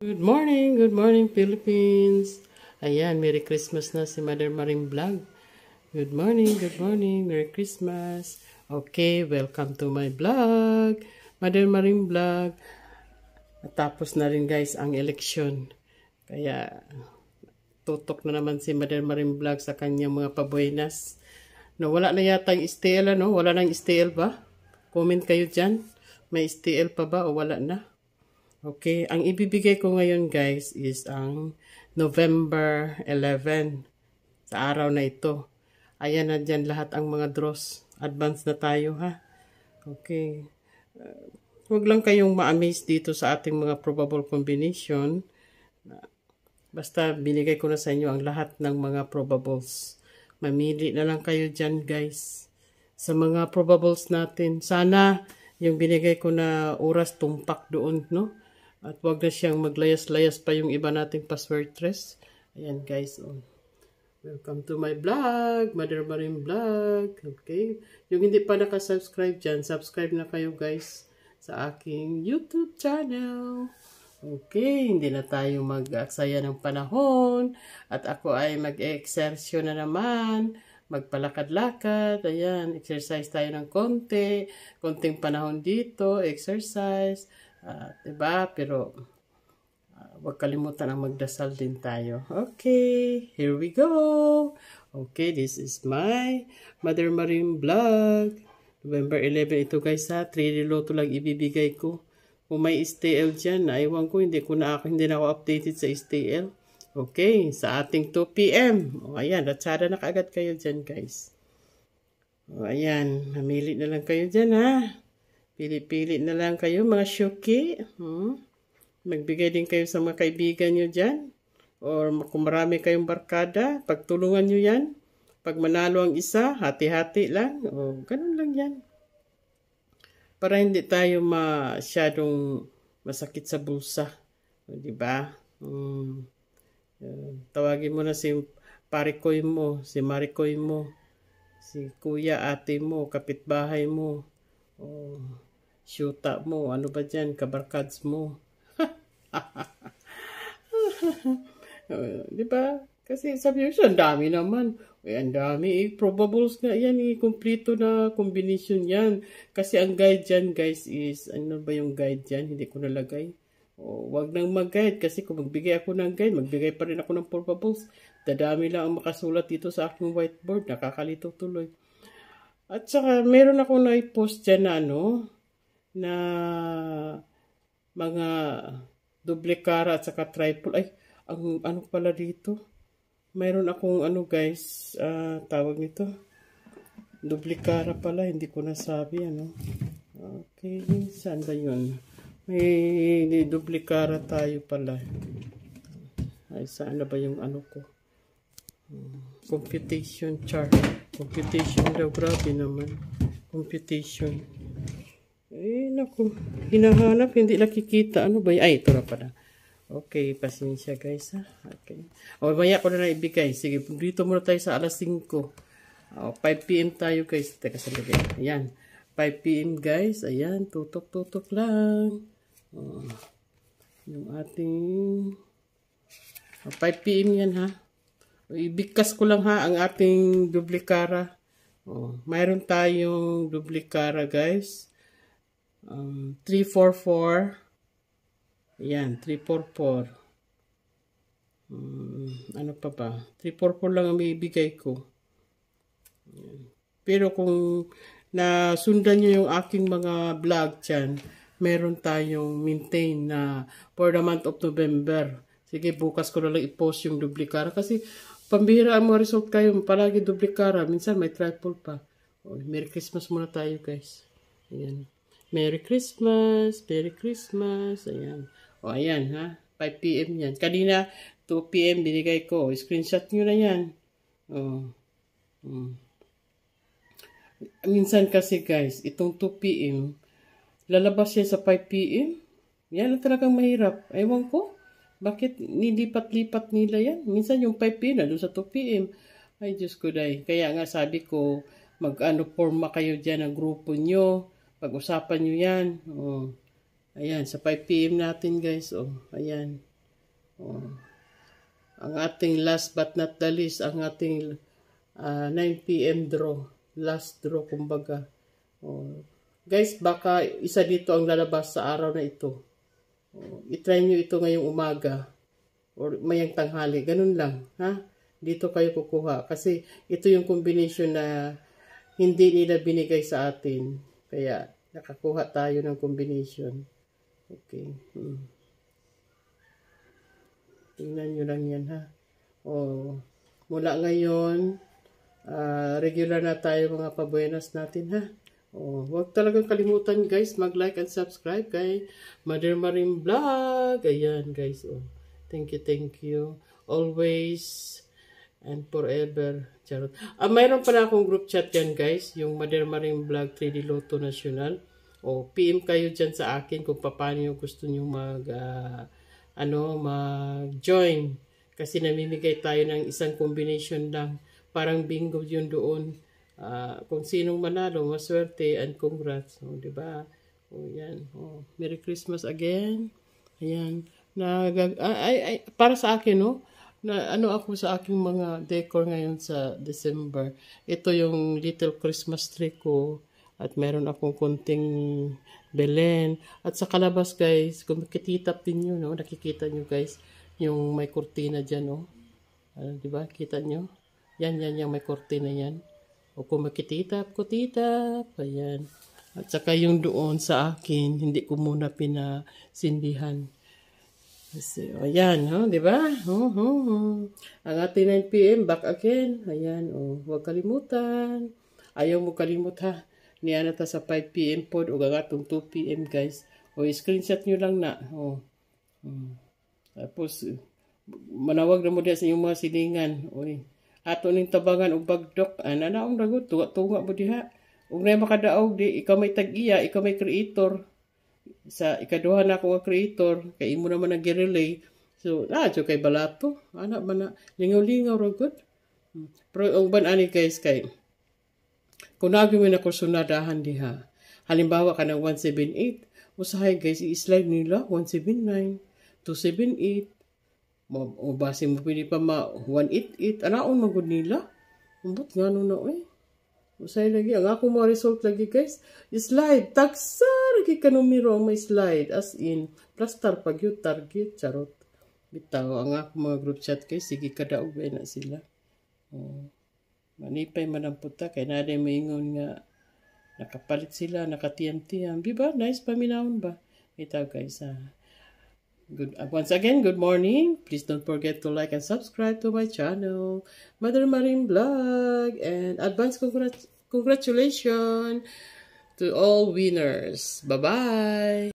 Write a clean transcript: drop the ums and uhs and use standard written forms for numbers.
Good morning Philippines. Ayan, Merry Christmas na si Mother Maring Vlog. Good morning, Merry Christmas. Okay, welcome to my vlog, Mother Maring Vlog. Tapos na rin guys ang eleksyon. Kaya tutok na naman si Mother Maring Vlog sa kanyang mga pabuenas. No, wala na yata yung STL, ano? Wala na yung STL ba? Comment kayo dyan. May STL pa ba o wala na? Okay, ang ibibigay ko ngayon guys is ang November 11 sa araw na ito. Ayan na dyan lahat ang mga draws. Advance na tayo ha. Okay. Huwag lang kayong ma-amaze dito sa ating mga probable combination. Basta binigay ko na sa inyo ang lahat ng mga probables. Mamili na lang kayo dyan guys. Sa mga probables natin. Sana yung binigay ko na oras tumpak doon, no? At wag na siyang maglayas-layas pa yung iba nating password trace. Ayan guys. Oh. Welcome to my vlog. Mother Maring Vlog. Okay. Yung hindi pa nakasubscribe dyan, subscribe na kayo guys sa aking YouTube channel. Okay. Hindi na tayo mag-aksaya ng panahon. At ako ay mag-exercise na naman. Magpalakad-lakad. Ayan. Exercise tayo ng konti. Konting panahon dito. Exercise. Diba? Pero huwag kalimutan ang magdasal din tayo. Okay, here we go. Okay, this is my Mother Maring Vlog. November 11 ito guys ha. 3 loto lang ibibigay ko. Kung may STL dyan, naiwan ko, hindi na ako updated sa STL. Okay, sa ating 2 PM. O, ayan, latsada na kaagad kayo dyan guys. O, ayan, namili na lang kayo dyan ha. Pili-pili na lang kayo mga syuki. Magbigay din kayo sa mga kaibigan nyo dyan. Or kung marami kayong barkada, pagtulungan nyo yan. Pag manalo ang isa, hati-hati lang. O, ganun lang yan. Para hindi tayo masyadong masakit sa bulsa. O, diba? Tawagin mo na si parikoy mo, si marikoy mo, si kuya, ate mo, kapitbahay mo. Oh, syuta mo, ano ba dyan, kabarkads mo. Diba? Kasi sabi nyo, ang dami naman. Ang dami, probables nga yan, kumplito na combination yan. Kasi ang guide dyan, guys, is, ano ba yung guide dyan? Hindi ko nalagay. Wag nang mag-guide, kasi kung magbigay ako ng guide, magbigay pa rin ako ng probables. Dadami lang ang makasulat dito sa aking whiteboard, nakakalito tuloy. At saka, meron ako na-post dyan na na mga doble cara at saka triple. Ay, ang ano pala dito? Meron akong guys, tawag nito. Doble cara pala, hindi ko nasabi, Okay, saan ba yun? May doble cara tayo pala. Ay, saan na ba yung ko? Computation chart. Computation daw, grabe naman. Computation. Naku. Hinahanap, hindi nakikita. Ano ba? Ay, ito na pala. Okay, pasensya guys ha. Okay. O, maya ko na lang ibigay. Sige, dito muna tayo sa alas 5. 5 PM tayo guys. Teka, sandali. Ayan. 5 PM guys. Ayan, tutok-tutok lang. Yung ating 5 PM yan ha. Ibigkas ko lang ha ang ating duplikara. Mayroon tayong duplikara guys. 344. Ayan, 344. Ano pa ba? 344 lang ang ibigay ko. Ayan. Pero kung nasundan nyo yung aking mga vlog dyan, meron tayong maintain na for the month of November. Sige, bukas ko na lang i-post yung duplikara kasi pambihira ang mga result kayo, palagi duplikara, minsan may triple pa. Merry Christmas muna tayo guys. Ayan. Merry Christmas, Merry Christmas. Ayan. Ayan ha, 5 PM yan. Kanina, 2 PM binigay ko. Screenshot nyo na yan. Minsan kasi guys, itong 2 PM, lalabas yan sa 5 PM. Yan ang talagang mahirap. Ewan ko. Bakit nilipat-lipat nila yan? Minsan yung 5 PM, doon sa 2 PM. Ay, Diyos ko dahi. Kaya nga sabi ko, forma kayo dyan ng grupo nyo. Pag-usapan nyo yan. Ayan, sa 5 PM natin guys. Ayan. Oh. Ang ating last but not the least, ang ating 9 p.m. draw. Last draw, kumbaga. Oh. Guys, baka isa dito ang lalabas sa araw na ito. Oh. I-try nyo ito ngayong umaga. Or mayang tanghali. Ganun lang. Ha? Dito kayo kukuha. Kasi ito yung combination na hindi nila binigay sa atin. Kaya nakakuha tayo ng combination. Okay. Tingnan nyo lang yan, ha. O, mula ngayon, regular na tayo mga pabuenas natin, ha. O, huwag talagang kalimutan, guys, mag-like and subscribe kay Mother Maring Vlog. Ayan, guys. O, thank you. Always and forever. Charot. Mayroon pala akong group chat yan, guys. Yung Mother Maring Vlog 3D Lotto National. O, PM kayo dyan sa akin kung paano gusto nyo mag-join. Kasi namimigay tayo ng isang combination lang. Parang bingo yun doon. Kung sinong manalo, maswerte and congrats. O, diba? O, yan. O, Merry Christmas again. Ayan. Para sa akin, no? Ako sa aking mga decor ngayon sa December. Ito yung little Christmas tree ko. At meron akong konting Belen. At sa kalabas, guys, kung makikitap din nyo, no? Nakikita nyo, guys, yung may kurtina dyan, no? Diba? Kita nyo? Yan, yung may kurtina yan. O kung makikitap, ayan. At saka yung doon sa akin, hindi ko muna pinasindihan. Kasi, ayan, diba? Ang ating 9 p.m. back again. Ayan, huwag kalimutan. Ayaw mo kalimut, ha? Niya na ta sa 5 p.m. pod o gagatong 2 p.m. guys. O screenshot nyo lang na. Tapos manawag na mo diya sa inyong mga silingan. Ato ning tabangan og bagdok. Nanaong ragot tunga mo diha. Ug nay makadaog di ikaw may tag-iya, ikaw may creator. Sa ikaduha na ako nga creator, kay imo naman nag-relay. So, jo kay balato. Ana man na lingaw-lingaw ragot. Pero og ban ani guys kay kung nagawin ako sunadahan diha, halimbawa ka ng 178, usahay guys, i-slide nila 179, 278, o base mo pili pa 188, anaon magod nila? Umbot nga na usahay lagi, ang ako mga result lagi guys, slide, tagsar, kikanumiro ang may slide, as in, plastar pag yung target, charot. Bitaw, ang ako mga group chat guys, sige kadaog na sila. Manipay man ang puta, kaya naday maingon nga nakapalit sila, nakatiyam-tiyam. Diba? Nice paminahon ba? Ito guys. Once again, good morning. Please don't forget to like and subscribe to my channel, Mother Maring Vlog. And advance congratulations to all winners. Bye-bye.